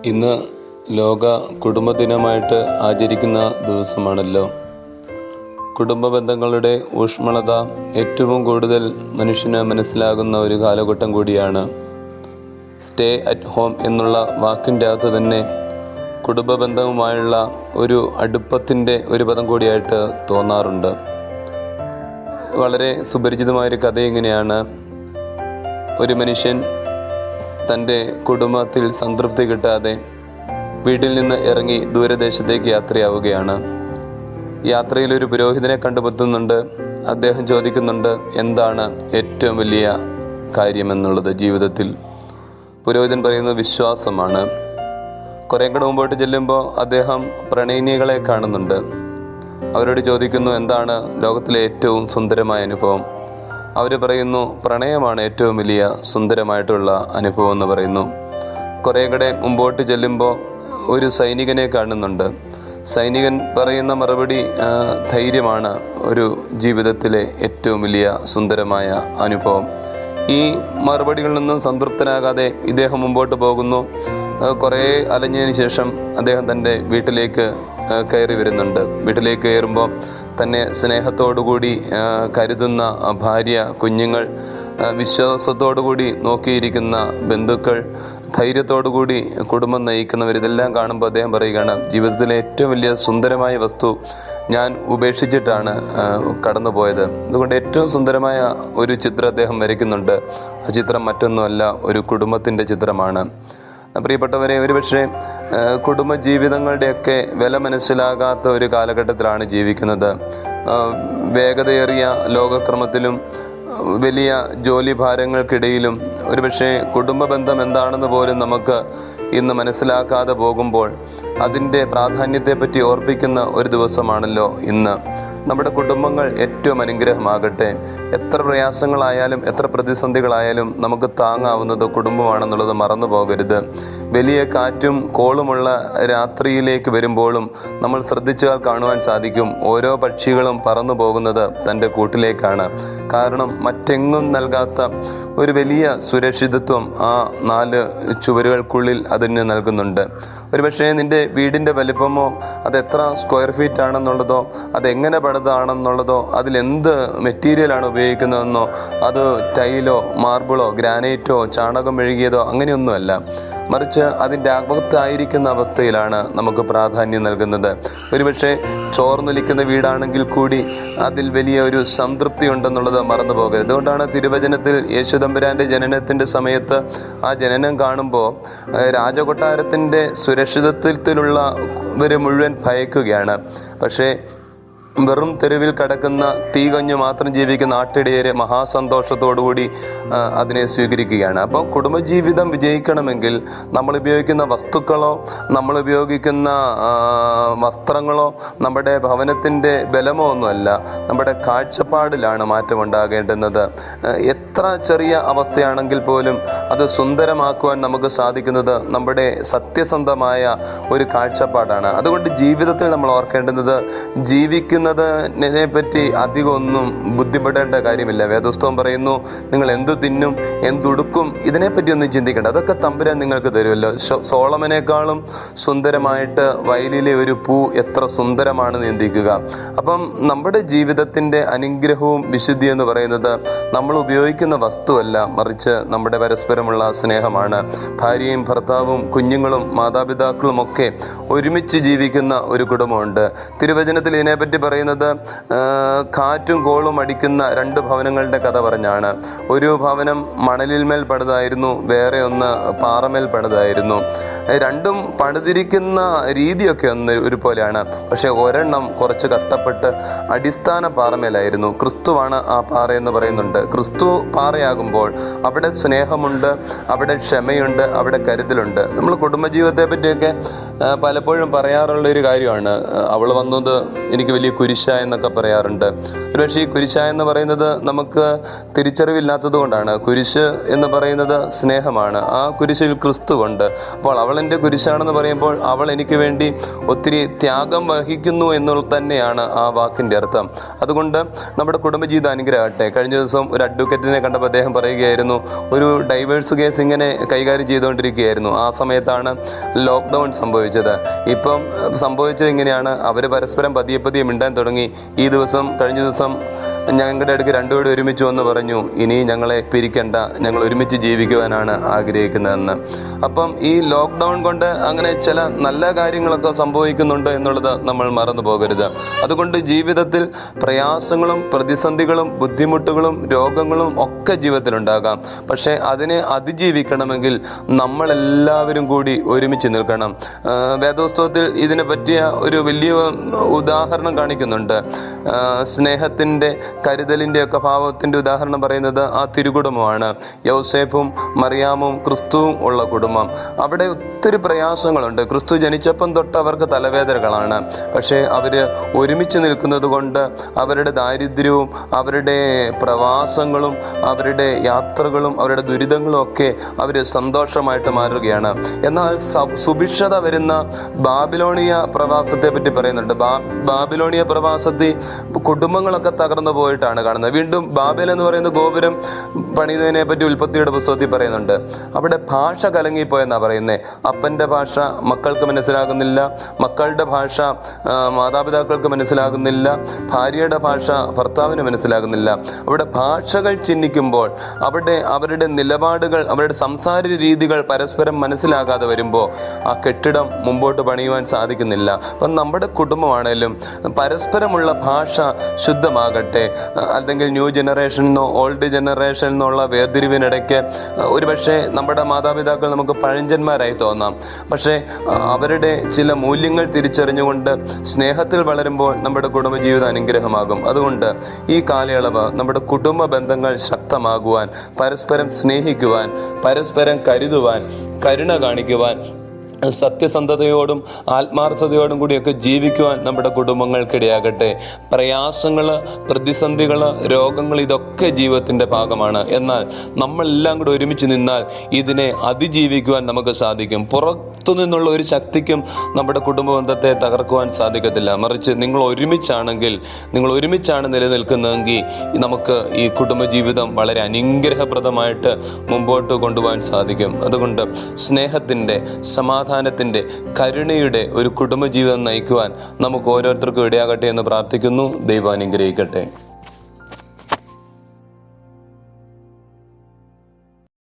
ഇന്ന് ലോക കുടുംബ ദിനമായിട്ട് ആചരിക്കുന്ന ദിവസമാണല്ലോ. കുടുംബ ബന്ധങ്ങളുടെ ഊഷ്മളത ഏറ്റവും കൂടുതൽ മനുഷ്യന് മനസ്സിലാകുന്ന ഒരു കാലഘട്ടം കൂടിയാണ്. സ്റ്റേ അറ്റ് ഹോം എന്നുള്ള വാക്കിൻ്റെ അകത്ത് തന്നെ കുടുംബ ബന്ധവുമായുള്ള ഒരു അടുപ്പത്തിൻ്റെ ഒരു പദം കൂടിയായിട്ട് തോന്നാറുണ്ട്. വളരെ സുപരിചിതമായൊരു കഥ ഇങ്ങനെയാണ്. ഒരു മനുഷ്യൻ തൻ്റെ കുടുംബത്തിൽ സംതൃപ്തി കിട്ടാതെ വീട്ടിൽ നിന്ന് ഇറങ്ങി ദൂരദേശത്തേക്ക് യാത്രയാവുകയാണ്. യാത്രയിൽ ഒരു പുരോഹിതനെ കണ്ടുമുട്ടുന്നുണ്ട്. അദ്ദേഹം ചോദിക്കുന്നുണ്ട്, എന്താണ് ഏറ്റവും വലിയ കാര്യമെന്നുള്ളത് ജീവിതത്തിൽ. പുരോഹിതൻ പറയുന്നത് വിശ്വാസമാണ്. കുറേ കൂടെ മുമ്പോട്ട് ചെല്ലുമ്പോൾ അദ്ദേഹം പ്രണയിനികളെ കാണുന്നുണ്ട്. അവരോട് ചോദിക്കുന്നു, എന്താണ് ലോകത്തിലെ ഏറ്റവും സുന്ദരമായ അനുഭവം? അവർ പറയുന്നു, പ്രണയമാണ് ഏറ്റവും വലിയ സുന്ദരമായിട്ടുള്ള അനുഭവം എന്ന് പറയുന്നു. കുറേ കൂടെ മുമ്പോട്ട് ചെല്ലുമ്പോൾ ഒരു സൈനികനെ കാണുന്നുണ്ട്. സൈനികൻ പറയുന്ന മറുപടി, ധൈര്യമാണ് ഒരു ജീവിതത്തിലെ ഏറ്റവും വലിയ സുന്ദരമായ അനുഭവം. ഈ മറുപടികളിൽ നിന്നും സംതൃപ്തനാകാതെ ഇദ്ദേഹം മുമ്പോട്ട് പോകുന്നു. കുറേ അലഞ്ഞതിന് ശേഷം അദ്ദേഹം തൻ്റെ വീട്ടിലേക്ക് കയറി വരുന്നുണ്ട്. വീട്ടിലേക്ക് കയറുമ്പോൾ തന്നെ സ്നേഹത്തോടുകൂടി കരുതുന്ന ഭാര്യ, കുഞ്ഞുങ്ങൾ, വിശ്വാസത്തോടുകൂടി നോക്കിയിരിക്കുന്ന ബന്ധുക്കൾ, ധൈര്യത്തോടുകൂടി കുടുംബം നയിക്കുന്നവർ, ഇതെല്ലാം കാണുമ്പോൾ അദ്ദേഹം പറയുകയാണ്, ജീവിതത്തിലെ ഏറ്റവും വലിയ സുന്ദരമായ വസ്തു ഞാൻ ഉപേക്ഷിച്ചിട്ടാണ് കടന്നു പോയത്. അതുകൊണ്ട് ഏറ്റവും സുന്ദരമായ ഒരു ചിത്രം അദ്ദേഹം വരയ്ക്കുന്നുണ്ട്. ആ ചിത്രം മറ്റൊന്നുമല്ല, ഒരു കുടുംബത്തിൻ്റെ ചിത്രമാണ്. പ്രിയപ്പെട്ടവരെ, ഒരുപക്ഷെ കുടുംബജീവിതങ്ങളുടെയൊക്കെ വില മനസ്സിലാകാത്ത ഒരു കാലഘട്ടത്തിലാണ് ജീവിക്കുന്നത്. വേഗതയേറിയ ലോകക്രമത്തിലും വലിയ ജോലി ഭാരങ്ങൾക്കിടയിലും ഒരുപക്ഷെ കുടുംബ ബന്ധം എന്താണെന്ന് പോലും നമുക്ക് ഇന്ന് മനസ്സിലാക്കാതെ പോകുമ്പോൾ അതിൻ്റെ പ്രാധാന്യത്തെപ്പറ്റി ഓർപ്പിക്കുന്ന ഒരു ദിവസമാണല്ലോ ഇന്ന്. നമ്മുടെ കുടുംബങ്ങൾ ഏറ്റവും അനുഗ്രഹമാകട്ടെ. എത്ര പ്രയാസങ്ങളായാലും എത്ര പ്രതിസന്ധികളായാലും നമുക്ക് താങ്ങാവുന്നത് കുടുംബമാണെന്നുള്ളത് മറന്നു പോകരുത്. വലിയ കാറ്റും കോളുമുള്ള രാത്രിയിലേക്ക് വരുമ്പോഴും നമ്മൾ ശ്രദ്ധിച്ചാൽ കാണുവാൻ സാധിക്കും, ഓരോ പക്ഷികളും പറന്നു പോകുന്നത് തൻ്റെ കൂട്ടിലേക്കാണ്. കാരണം മറ്റെങ്ങും നൽകാത്ത ഒരു വലിയ സുരക്ഷിതത്വം ആ 4 ചുവരുകൾക്കുള്ളിൽ അതിന് നൽകുന്നുണ്ട്. ഒരുപക്ഷെ നിൻ്റെ വീടിൻ്റെ വലിപ്പമോ, അതെത്ര സ്ക്വയർ ഫീറ്റ് ആണെന്നുള്ളതോ, അതെങ്ങനെ പണിതാണെന്നുള്ളതോ, അതിലെന്ത് മെറ്റീരിയലാണ് ഉപയോഗിക്കുന്നതെന്നോ, അത് ടൈലോ മാർബിളോ ഗ്രാനൈറ്റോ ചാണകം മെഴുകിയതോ അങ്ങനെയൊന്നുമല്ല. മറിച്ച് അതിൻ്റെ അകത്തായിരിക്കുന്ന അവസ്ഥയിലാണ് നമുക്ക് പ്രാധാന്യം നൽകുന്നത്. ഒരുപക്ഷെ ചോർന്നൊലിക്കുന്ന വീടാണെങ്കിൽ കൂടി അതിൽ വലിയ ഒരു സംതൃപ്തി ഉണ്ടെന്നുള്ളത് മറന്നു പോകരുത്. അതുകൊണ്ടാണ് തിരുവചനത്തിൽ യേശുദമ്പുരാൻ്റെ ജനനത്തിൻ്റെ സമയത്ത് ആ ജനനം കാണുമ്പോൾ രാജകൊട്ടാരത്തിൻ്റെ സുരക്ഷിതത്വത്തിലുള്ളവർ മുഴുവൻ ഭയക്കുകയാണ്. പക്ഷേ വെറും തെരുവിൽ കിടക്കുന്ന തീകഞ്ഞു മാത്രം ജീവിക്കുന്ന ആട്ടിടയരെ മഹാസന്തോഷത്തോടുകൂടി അതിനെ സ്വീകരിക്കുകയാണ്. അപ്പോൾ കുടുംബജീവിതം വിജയിക്കണമെങ്കിൽ നമ്മൾ ഉപയോഗിക്കുന്ന വസ്തുക്കളോ, നമ്മൾ ഉപയോഗിക്കുന്ന വസ്ത്രങ്ങളോ, നമ്മുടെ ഭവനത്തിൻ്റെ ബലമോ ഒന്നുമല്ല, നമ്മുടെ കാഴ്ചപ്പാടിലാണ് മാറ്റമുണ്ടാകേണ്ടുന്നത്. എത്ര ചെറിയ അവസ്ഥയാണെങ്കിൽ പോലും അത് സുന്ദരമാക്കുവാൻ നമുക്ക് സാധിക്കുന്നത് നമ്മുടെ സത്യസന്ധമായ ഒരു കാഴ്ചപ്പാടാണ്. അതുകൊണ്ട് ജീവിതത്തിൽ നമ്മൾ ഓർക്കേണ്ടുന്നത്, ജീവിക്കുന്നതിനെ പറ്റി അധികം ഒന്നും ബുദ്ധിപ്പെടേണ്ട കാര്യമില്ല. വേദപുസ്തകം പറയുന്നു, നിങ്ങൾ എന്തു തിന്നും എന്തുടുക്കും ഇതിനെപ്പറ്റി ഒന്നും ചിന്തിക്കേണ്ട, അതൊക്കെ തമ്പുരാൻ നിങ്ങൾക്ക് തരുമല്ലോ. സോളമനേക്കാളും സുന്ദരമായിട്ട് വയലിലെ ഒരു പൂ എത്ര സുന്ദരമാണ് ചിന്തിക്കുക. അപ്പം നമ്മുടെ ജീവിതത്തിൻ്റെ അനുഗ്രഹവും വിശുദ്ധി എന്ന് പറയുന്നത് നമ്മൾ ഉപയോഗിക്കുന്ന വസ്തുവല്ല, മറിച്ച് നമ്മുടെ പരസ്പരമുള്ള സ്നേഹമാണ്. ഭാര്യയും ഭർത്താവും കുഞ്ഞുങ്ങളും മാതാപിതാക്കളും ഒക്കെ ഒരുമിച്ച് ജീവിക്കുന്ന ഒരു കുടുംബമുണ്ട്. തിരുവചനത്തിൽ ഇതിനെപ്പറ്റി പറയുന്നത് കാറ്റും കോളും അടിക്കുന്ന 2 ഭവനങ്ങളുടെ കഥ പറഞ്ഞാണ്. ഒരു ഭവനം മണലിന്മേൽ പണിതായിരുന്നു, വേറെ ഒന്ന് പാറമേൽ പണിതായിരുന്നു. രണ്ടും പണിതിരിക്കുന്ന രീതിയൊക്കെ ഒരുപോലെയാണ്. പക്ഷെ ഒരെണ്ണം കുറച്ച് കഷ്ടപ്പെട്ട് അടിസ്ഥാന പാറമേലായിരുന്നു. ക്രിസ്തുവാണ് ആ പാറ എന്ന് പറയുന്നുണ്ട്. ക്രിസ്തു പാറയാകുമ്പോൾ അവിടെ സ്നേഹമുണ്ട്, അവിടെ ക്ഷമയുണ്ട്, അവിടെ കരുതലുണ്ട്. നമ്മൾ കുടുംബജീവിതത്തെ പറ്റിയൊക്കെ പലപ്പോഴും പറയാറുള്ളൊരു കാര്യമാണ്, അവൾ വന്നത് എനിക്ക് വലിയ കുരിശ എന്നൊക്കെ പറയാറുണ്ട്. ഒരുപക്ഷെ ഈ കുരിശ എന്ന് പറയുന്നത് നമുക്ക് തിരിച്ചറിവില്ലാത്തത് കൊണ്ടാണ്. കുരിശ് എന്ന് പറയുന്നത് സ്നേഹമാണ്. ആ കുരിശിൽ ക്രിസ്തുവുണ്ട്. അപ്പോൾ അവൾ എൻ്റെ കുരിശാണെന്ന് പറയുമ്പോൾ അവൾ എനിക്ക് വേണ്ടി ഒത്തിരി ത്യാഗം വഹിക്കുന്നു എന്നുള്ളത് തന്നെയാണ് ആ വാക്കിൻ്റെ അർത്ഥം. അതുകൊണ്ട് നമ്മുടെ കുടുംബജീവിതം അനുഗ്രഹമാകട്ടെ. കഴിഞ്ഞ ദിവസം ഒരു അഡ്വക്കേറ്റിനെ കണ്ടപ്പോൾ അദ്ദേഹം പറയുകയായിരുന്നു, ഒരു ഡൈവേഴ്സ് കേസ് ഇങ്ങനെ കൈകാര്യം ചെയ്തുകൊണ്ടിരിക്കുകയായിരുന്നു. ആ സമയത്താണ് ലോക്ക്ഡൗൺ സംഭവിച്ചത്. ഇപ്പം സംഭവിച്ചത് ഇങ്ങനെയാണ്, അവർ പരസ്പരം പതിയെ മിണ്ടാൻ തുടങ്ങി. കഴിഞ്ഞ ദിവസം ഞങ്ങളുടെ അടുക്ക് രണ്ടുപേരും ഒരുമിച്ച് വന്ന് പറഞ്ഞു, ഇനി ഞങ്ങളെ പിരിക്കണ്ട, ഞങ്ങൾ ഒരുമിച്ച് ജീവിക്കുവാനാണ് ആഗ്രഹിക്കുന്നതെന്ന്. അപ്പം ഈ ലോക്ക്ഡൗൺ കൊണ്ട് അങ്ങനെ ചില നല്ല കാര്യങ്ങളൊക്കെ സംഭവിക്കുന്നുണ്ട് എന്നുള്ളത് നമ്മൾ മറന്നു പോകരുത്. അതുകൊണ്ട് ജീവിതത്തിൽ പ്രയാസങ്ങളും പ്രതിസന്ധികളും ബുദ്ധിമുട്ടുകളും രോഗങ്ങളും ഒക്കെ ജീവിതത്തിലുണ്ടാകാം. പക്ഷേ അതിനെ അതിജീവിക്കണമെങ്കിൽ നമ്മളെല്ലാവരും കൂടി ഒരുമിച്ച് നിൽക്കണം. വേദപുസ്തകത്തിൽ ഇതിനെ പറ്റിയ ഒരു വലിയ ഉദാഹരണം കാണിക്കുന്നുണ്ട്. സ്നേഹത്തിൻ്റെ, കരുതലിൻ്റെ ഒക്കെ ഭാവത്തിൻ്റെ ഉദാഹരണം പറയുന്നത് ആ തിരുകുടുംബമാണ്. യൗസേപ്പും മറിയാമും ക്രിസ്തുവും ഉള്ള കുടുംബം. അവിടെ ഒത്തിരി പ്രയാസങ്ങളുണ്ട്. ക്രിസ്തു ജനിച്ചപ്പം തൊട്ട് അവർക്ക് തലവേദനകളാണ്. പക്ഷേ അവർ ഒരുമിച്ച് നിൽക്കുന്നത് കൊണ്ട് അവരുടെ ദാരിദ്ര്യവും അവരുടെ പ്രവാസങ്ങളും അവരുടെ യാത്രകളും അവരുടെ ദുരിതങ്ങളും ഒക്കെ അവർ സന്തോഷമായിട്ട് മാറുകയാണ്. എന്നാൽ സുഭിക്ഷത വരുന്ന ബാബിലോണിയ പ്രവാസത്തെ പറ്റി പറയുന്നുണ്ട്. ബാബിലോണിയ പ്രവാസത്തിൽ കുടുംബങ്ങളൊക്കെ തകർന്നു പോയിട്ടാണ് കാണുന്നത്. വീണ്ടും ബാബേൽ എന്ന് പറയുന്ന ഗോപുരം പണിതതിനെ പറ്റി ഉൽപ്പത്തിയുടെ പുസ്തകത്തിൽ പറയുന്നുണ്ട്. അവിടെ ഭാഷ കലങ്ങിപ്പോയെന്നാണ് പറയുന്നത്. അപ്പൻ്റെ ഭാഷ മക്കൾക്ക് മനസ്സിലാകുന്നില്ല, മക്കളുടെ ഭാഷ മാതാപിതാക്കൾക്ക് മനസ്സിലാകുന്നില്ല, ഭാര്യയുടെ ഭാഷ ഭർത്താവിന് മനസ്സിലാകുന്നില്ല. അവിടെ ഭാഷകൾ ചിഹ്നിക്കുമ്പോൾ അവിടെ അവരുടെ നിലപാടുകൾ, അവരുടെ സംസാര രീതികൾ പരസ്പരം മനസ്സിലാകാതെ വരുമ്പോൾ ആ കെട്ടിടം മുമ്പോട്ട് പണിയുവാൻ സാധിക്കുന്നില്ല. അപ്പം നമ്മുടെ കുടുംബമാണേലും പരസ്പരമുള്ള ഭാഷ ശുദ്ധമാകട്ടെ. അല്ലെങ്കിൽ ന്യൂ ജനറേഷനെന്നോ ഓൾഡ് ജനറേഷൻ എന്നുള്ള വേർതിരിവിനിടയ്ക്ക് ഒരുപക്ഷെ നമ്മുടെ മാതാപിതാക്കൾ നമുക്ക് പഴഞ്ചന്മാരായി തോന്നാം. പക്ഷേ അവരുടെ ചില മൂല്യങ്ങൾ തിരിച്ചറിഞ്ഞുകൊണ്ട് സ്നേഹത്തിൽ വളരുമ്പോൾ നമ്മുടെ കുടുംബജീവിതം അനുഗ്രഹമാകും. അതുകൊണ്ട് ഈ കാലയളവ് നമ്മുടെ കുടുംബ ബന്ധങ്ങൾ ശക്തമാകുവാൻ, പരസ്പരം സ്നേഹിക്കുവാൻ, പരസ്പരം കരുതുവാൻ, കരുണ കാണിക്കുവാൻ, സത്യസന്ധതയോടും ആത്മാർത്ഥതയോടും കൂടിയൊക്കെ ജീവിക്കുവാൻ നമ്മുടെ കുടുംബങ്ങൾക്കിടയാകട്ടെ. പ്രയാസങ്ങൾ, പ്രതിസന്ധികൾ, രോഗങ്ങൾ ഇതൊക്കെ ജീവിതത്തിൻ്റെ ഭാഗമാണ്. എന്നാൽ നമ്മളെല്ലാം കൂടെ ഒരുമിച്ച് നിന്നാൽ ഇതിനെ അതിജീവിക്കുവാൻ നമുക്ക് സാധിക്കും. പുറത്തു നിന്നുള്ള ഒരു ശക്തിക്കും നമ്മുടെ കുടുംബ ബന്ധത്തെ തകർക്കുവാൻ സാധിക്കത്തില്ല. മറിച്ച് നിങ്ങൾ ഒരുമിച്ചാണ് നിലനിൽക്കുന്നതെങ്കിൽ നമുക്ക് ഈ കുടുംബജീവിതം വളരെ അനുഗ്രഹപ്രദമായിട്ട് മുമ്പോട്ട് കൊണ്ടുപോകാൻ സാധിക്കും. അതുകൊണ്ട് സ്നേഹത്തിൻ്റെ, സമാധാനത്തിൻ്റെ, കരുണയുടെ ഒരു കുടുംബജീവിതം നയിക്കുവാൻ നമുക്ക് ഓരോരുത്തർക്കും ഇടയാകട്ടെ എന്ന് പ്രാർത്ഥിക്കുന്നു. ദൈവം അനുഗ്രഹിക്കട്ടെ.